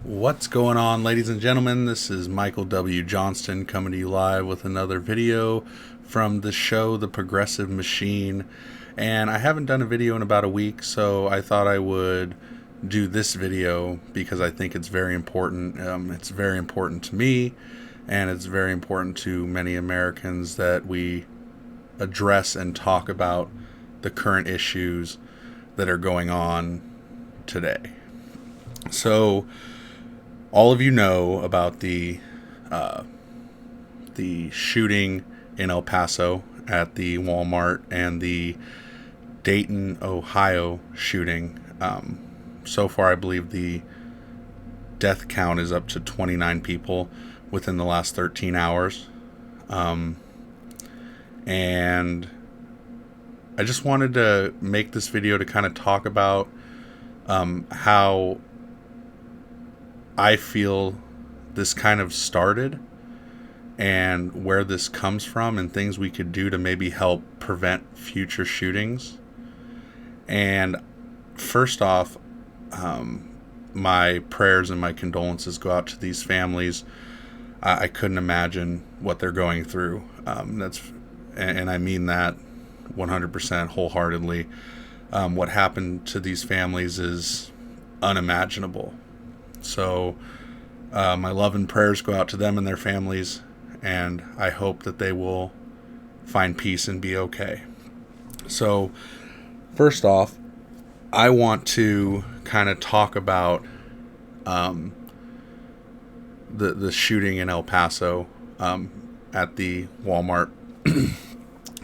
What's going on, ladies and gentlemen? This is Michael W. Johnston coming to you live with another video from the show The Progressive Machine. And I haven't done a video in about a week, so I thought I would do this video because I think it's very important. It's very important to me, and it's very important to many Americans that we address and talk about the current issues that are going on today. So, all of you know about the shooting in El Paso at the Walmart and the Dayton, Ohio shooting. So far, I believe the death count is up to 29 people within the last 13 hours. And I just wanted to make this video to kind of talk about how I feel this kind of started and where this comes from and things we could do to maybe help prevent future shootings. And first off, my prayers and my condolences go out to these families. I couldn't imagine what they're going through. And I mean that 100% wholeheartedly. What happened to these families is unimaginable. So my love and prayers go out to them and their families, and I hope that they will find peace and be okay. So first off, I want to kind of talk about the shooting in El Paso at the Walmart.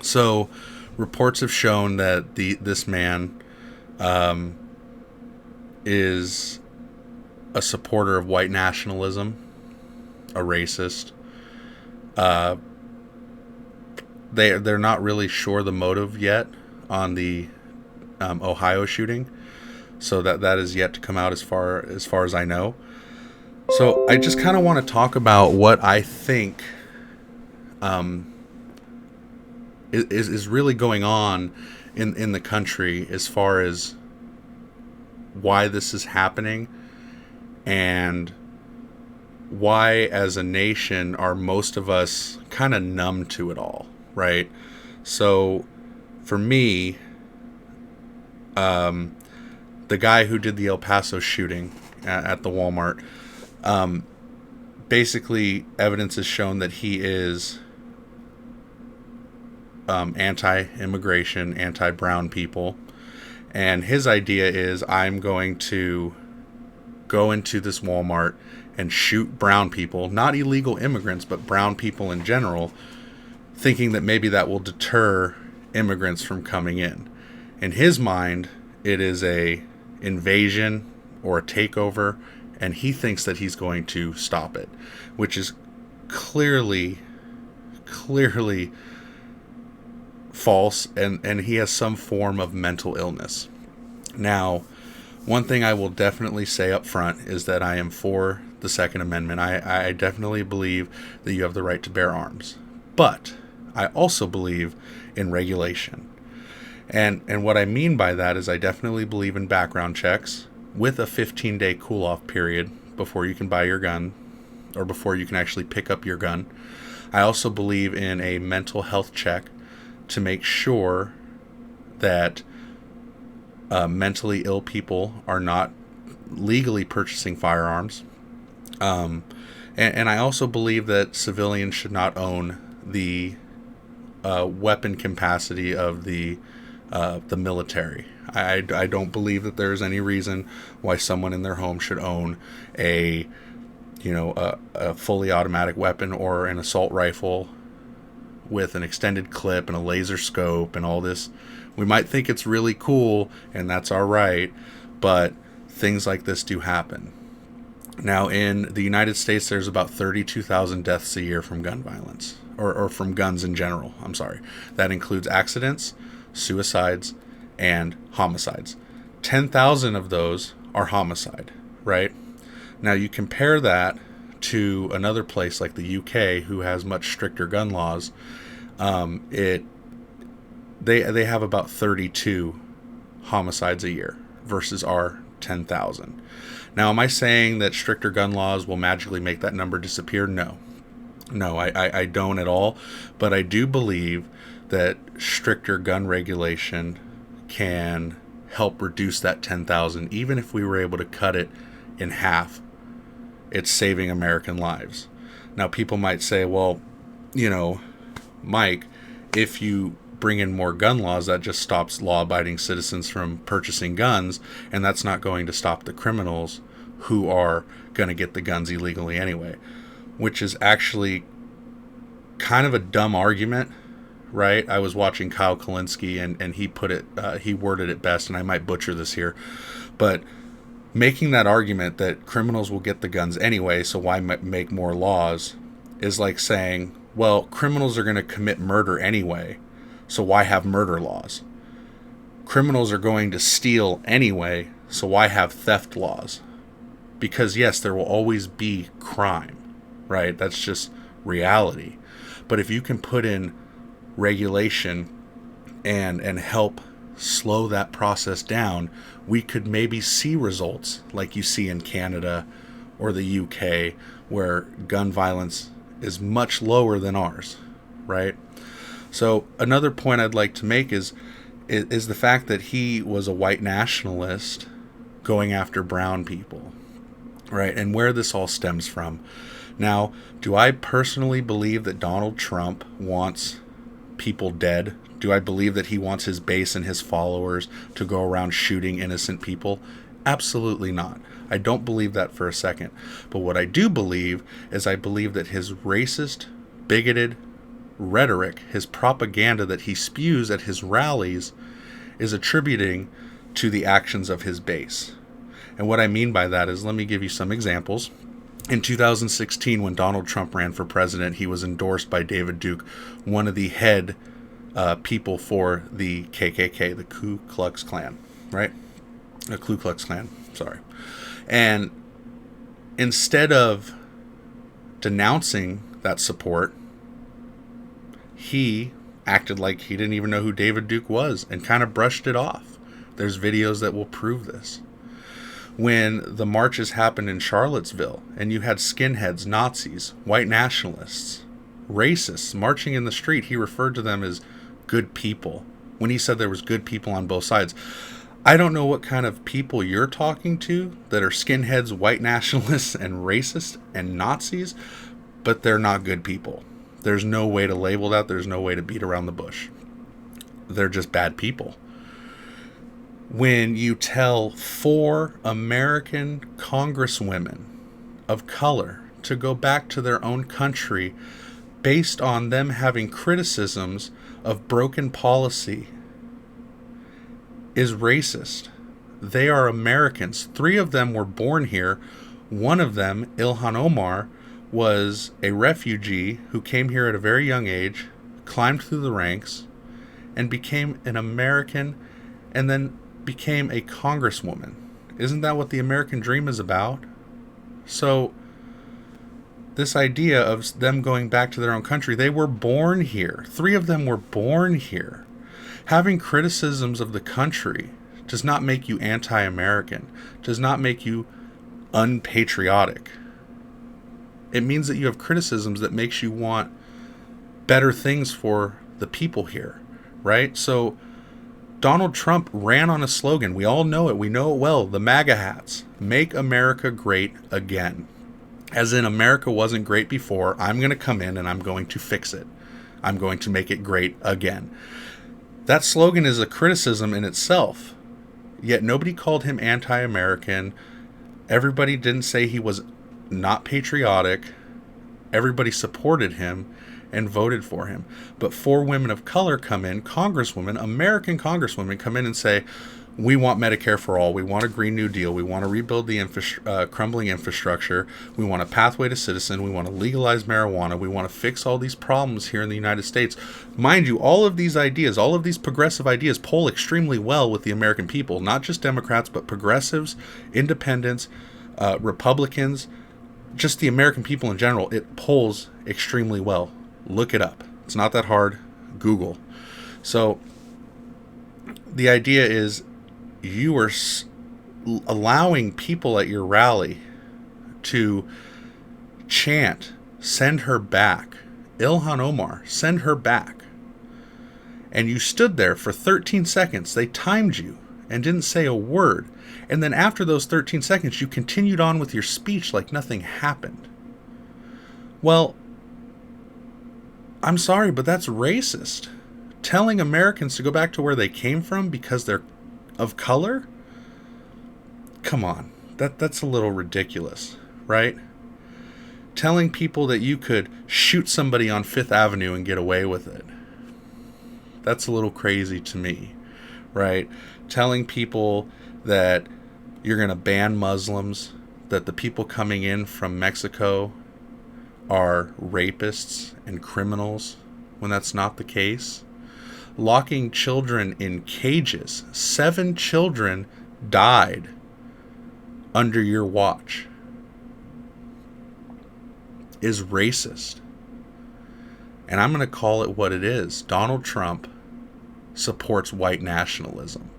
So reports have shown that this man is a supporter of white nationalism, a racist. They're not really sure the motive yet on the Ohio shooting, so that is yet to come out as far as I know. So I just kind of want to talk about what I think is really going on in the country as far as why this is happening. And why, as a nation, are most of us kind of numb to it all, right? So, for me, the guy who did the El Paso shooting at the Walmart, basically, evidence has shown that he is anti-immigration, anti-brown people. And his idea is, I'm going to go into this Walmart and shoot brown people, not illegal immigrants, but brown people in general, thinking that maybe that will deter immigrants from coming in. In his mind, it is a invasion or a takeover, and he thinks that he's going to stop it, which is clearly false, and he has some form of mental illness. Now, one thing I will definitely say up front is that I am for the Second Amendment. I definitely believe that you have the right to bear arms. But I also believe in regulation. And what I mean by that is I definitely believe in background checks with a 15-day cool-off period before you can buy your gun or before you can actually pick up your gun. I also believe in a mental health check to make sure that mentally ill people are not legally purchasing firearms. And I also believe that civilians should not own the weapon capacity of the military. I don't believe that there's any reason why someone in their home should own a fully automatic weapon or an assault rifle with an extended clip and a laser scope and all this. We might think it's really cool, and that's all right, but things like this do happen. Now, in the United States, there's about 32,000 deaths a year from gun violence, or from guns in general. I'm sorry. That includes accidents, suicides, and homicides. 10,000 of those are homicide, right? Now, you compare that to another place like the UK, who has much stricter gun laws. They have about 32 homicides a year versus our 10,000. Now, am I saying that stricter gun laws will magically make that number disappear? No. No, I don't at all. But I do believe that stricter gun regulation can help reduce that 10,000. Even if we were able to cut it in half, it's saving American lives. Now, people might say, well, Mike, if you bring in more gun laws, that just stops law-abiding citizens from purchasing guns, and that's not going to stop the criminals who are going to get the guns illegally anyway, which is actually kind of a dumb argument, right? I was watching Kyle Kalinske, and he worded it best, and I might butcher this here, but making that argument that criminals will get the guns anyway, so why make more laws, is like saying, well, criminals are going to commit murder anyway, so why have murder laws? Criminals are going to steal anyway, so why have theft laws? Because yes, there will always be crime, right? That's just reality. But if you can put in regulation and help slow that process down, we could maybe see results like you see in Canada or the UK, where gun violence is much lower than ours, right? So another point I'd like to make is the fact that he was a white nationalist going after brown people, right? And where this all stems from. Now, do I personally believe that Donald Trump wants people dead? Do I believe that he wants his base and his followers to go around shooting innocent people? Absolutely not. I don't believe that for a second. But what I do believe is I believe that his racist, bigoted rhetoric, his propaganda that he spews at his rallies, is attributing to the actions of his base. And what I mean by that is, let me give you some examples. In 2016, when Donald Trump ran for president, he was endorsed by David Duke, one of the head people for the KKK, the Ku Klux Klan, right? The Ku Klux Klan, sorry. And instead of denouncing that support, he acted like he didn't even know who David Duke was and kind of brushed it off. There's videos that will prove this. When the marches happened in Charlottesville and you had skinheads, Nazis, white nationalists, racists marching in the street, he referred to them as good people when he said there was good people on both sides. I don't know what kind of people you're talking to that are skinheads, white nationalists, and racists and Nazis, but they're not good people. There's no way to label that. There's no way to beat around the bush. They're just bad people. When you tell 4 American congresswomen of color to go back to their own country based on them having criticisms of broken policy is racist. They are Americans. 3 of them were born here. One of them, Ilhan Omar, was a refugee who came here at a very young age, climbed through the ranks, and became an American, and then became a congresswoman. Isn't that what the American dream is about? So this idea of them going back to their own country, they were born here. 3 of them were born here. Having criticisms of the country does not make you anti-American, does not make you unpatriotic. It means that you have criticisms that makes you want better things for the people here, right? So Donald Trump ran on a slogan. We all know it. We know it well. The MAGA hats. Make America great again. As in, America wasn't great before. I'm going to come in and I'm going to fix it. I'm going to make it great again. That slogan is a criticism in itself. Yet nobody called him anti-American. Everybody didn't say he was not patriotic. Everybody supported him and voted for him. But 4 women of color come in, congresswomen, American congresswomen, come in and say, we want Medicare for all. We want a Green New Deal. We want to rebuild the crumbling infrastructure. We want a pathway to citizen. We want to legalize marijuana. We want to fix all these problems here in the United States. Mind you, all of these ideas, all of these progressive ideas poll extremely well with the American people, not just Democrats, but progressives, independents, Republicans, just the American people in general. It polls extremely well. Look it up. It's not that hard. Google. So the idea is you are allowing people at your rally to chant, "Send her back. Ilhan Omar, send her back." And you stood there for 13 seconds. They timed you and didn't say a word. And then after those 13 seconds, you continued on with your speech like nothing happened. Well, I'm sorry, but that's racist. Telling Americans to go back to where they came from because they're of color? Come on. That's a little ridiculous, right? Telling people that you could shoot somebody on Fifth Avenue and get away with it. That's a little crazy to me, right? Telling people that you're going to ban Muslims, that the people coming in from Mexico are rapists and criminals, when that's not the case. Locking children in cages. 7 children died under your watch is racist. And I'm going to call it what it is. Donald Trump supports white nationalism.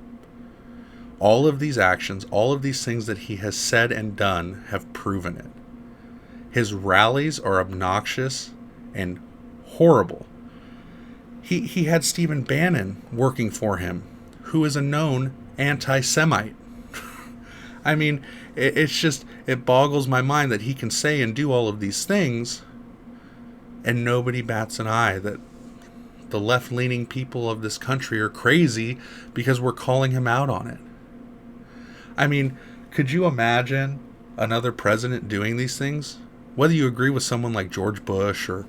All of these actions, all of these things that he has said and done have proven it. His rallies are obnoxious and horrible. He had Stephen Bannon working for him, who is a known anti-Semite. I mean, it boggles my mind that he can say and do all of these things and nobody bats an eye, that the left-leaning people of this country are crazy because we're calling him out on it. I mean, could you imagine another president doing these things? Whether you agree with someone like George Bush or,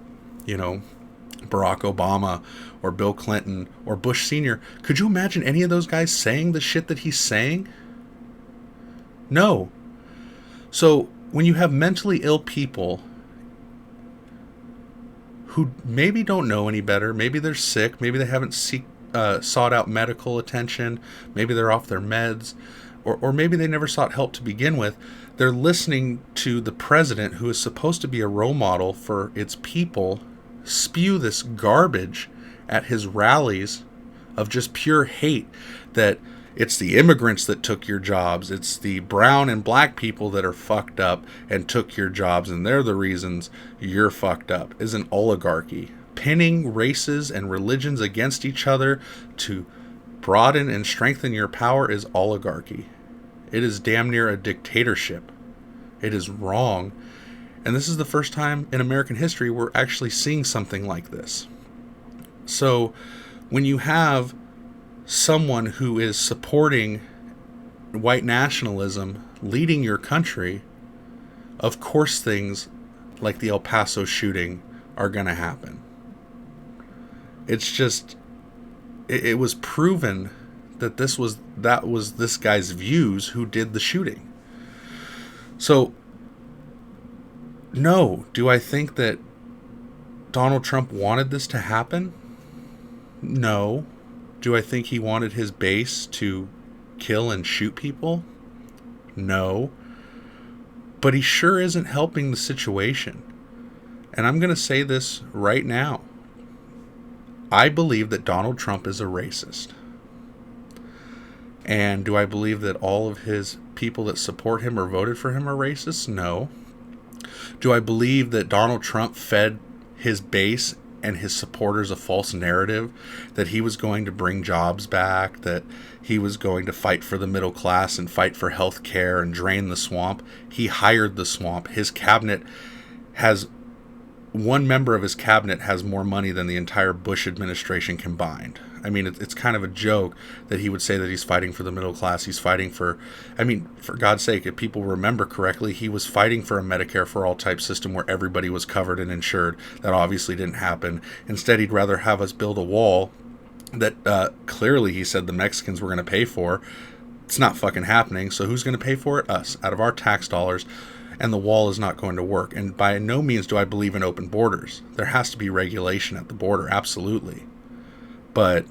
Barack Obama or Bill Clinton or Bush Sr., could you imagine any of those guys saying the shit that he's saying? No. So when you have mentally ill people who maybe don't know any better, maybe they're sick, maybe they haven't sought out medical attention, maybe they're off their meds, or maybe they never sought help to begin with, they're listening to the president, who is supposed to be a role model for its people, spew this garbage at his rallies of just pure hate, that it's the immigrants that took your jobs, it's the brown and black people that are fucked up and took your jobs, and they're the reasons you're fucked up, is an oligarchy. Pinning races and religions against each other to broaden and strengthen your power is oligarchy. It is damn near a dictatorship. It is wrong. And this is the first time in American history we're actually seeing something like this. So when you have someone who is supporting white nationalism leading your country, of course things like the El Paso shooting are going to happen. It's just, it was proven that that was this guy's views who did the shooting. So, no, do I think that Donald Trump wanted this to happen? No. Do I think he wanted his base to kill and shoot people? No. But he sure isn't helping the situation. And I'm going to say this right now. I believe that Donald Trump is a racist. And do I believe that all of his people that support him or voted for him are racists? No. Do I believe that Donald Trump fed his base and his supporters a false narrative that he was going to bring jobs back, that he was going to fight for the middle class and fight for health care and drain the swamp? He hired the swamp. His cabinet has, one member of his cabinet has more money than the entire Bush administration combined. I mean, it's kind of a joke that he would say that he's fighting for the middle class. He's fighting for, for God's sake, if people remember correctly, he was fighting for a Medicare for all type system where everybody was covered and insured. That obviously didn't happen. Instead, he'd rather have us build a wall that clearly he said the Mexicans were going to pay for. It's not fucking happening. So who's going to pay for it? Us, out of our tax dollars. And the wall is not going to work. And by no means do I believe in open borders. There has to be regulation at the border, absolutely. But,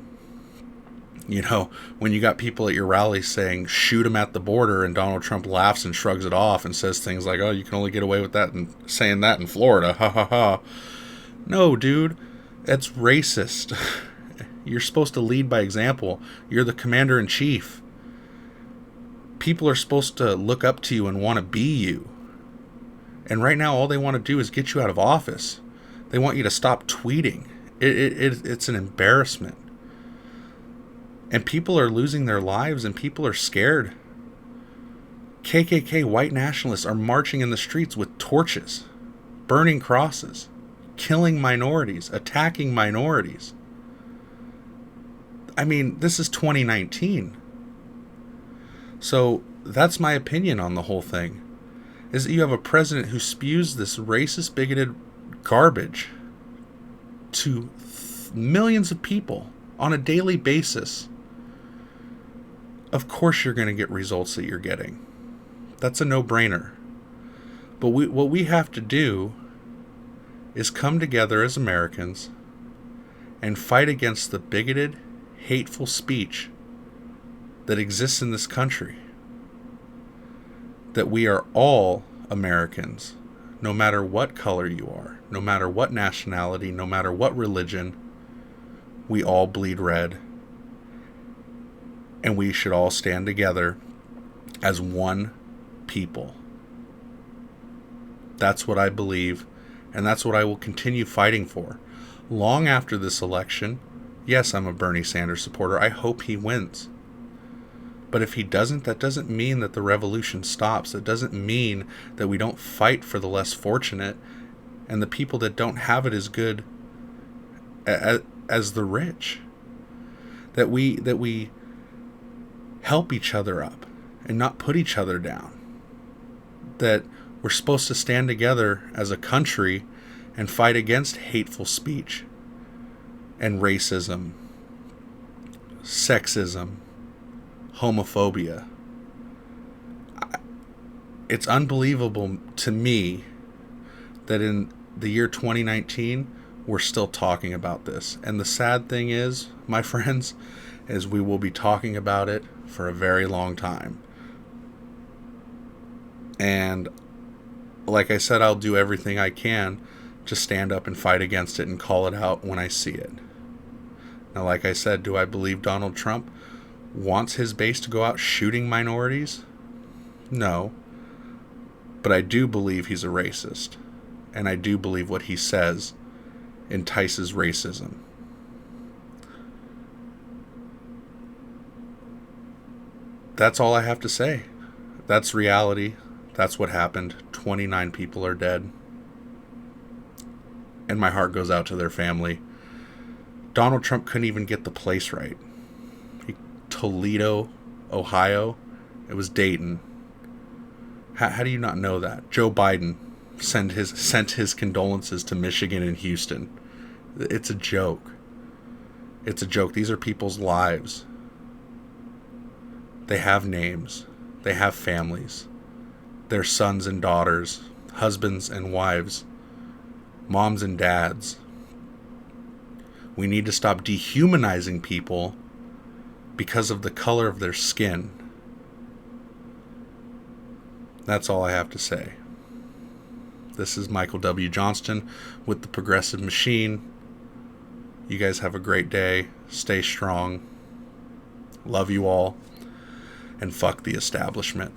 when you got people at your rallies saying, shoot him at the border, and Donald Trump laughs and shrugs it off and says things like, oh, you can only get away with that and saying that in Florida, ha ha ha. No, dude, that's racist. You're supposed to lead by example. You're the commander-in-chief. People are supposed to look up to you and want to be you. And right now, all they want to do is get you out of office. They want you to stop tweeting. It's an embarrassment. And people are losing their lives, and people are scared. KKK white nationalists are marching in the streets with torches, burning crosses, killing minorities, attacking minorities. I mean, this is 2019. So that's my opinion on the whole thing, is that you have a president who spews this racist, bigoted garbage to millions of people on a daily basis. Of course you're going to get results that you're getting. That's a no-brainer. But what we have to do is come together as Americans and fight against the bigoted, hateful speech that exists in this country. That we are all Americans, no matter what color you are, no matter what nationality, no matter what religion, we all bleed red. And we should all stand together as one people. That's what I believe, and that's what I will continue fighting for. Long after this election, yes, I'm a Bernie Sanders supporter. I hope he wins. But if he doesn't, that doesn't mean that the revolution stops. That doesn't mean that we don't fight for the less fortunate and the people that don't have it as good as the rich. That we help each other up and not put each other down. That we're supposed to stand together as a country and fight against hateful speech and racism, sexism, homophobia. It's unbelievable to me that in the year 2019 we're still talking about this. And the sad thing is, my friends, is we will be talking about it for a very long time. And like I said, I'll do everything I can to stand up and fight against it and call it out when I see it. Now, like I said, do I believe Donald Trump wants his base to go out shooting minorities? No. But I do believe he's a racist. And I do believe what he says entices racism. That's all I have to say. That's reality. That's what happened. 29 people are dead. And my heart goes out to their family. Donald Trump couldn't even get the place right. Toledo, Ohio. It was Dayton. How do you not know that? Joe Biden sent his condolences to Michigan and Houston. It's a joke. It's a joke. These are people's lives. They have names. They have families. Their sons and daughters, husbands and wives, moms and dads. We need to stop dehumanizing people because of the color of their skin. That's all I have to say. This is Michael W. Johnston with the Progressive Machine. You guys have a great day. Stay strong. Love you all. And fuck the establishment.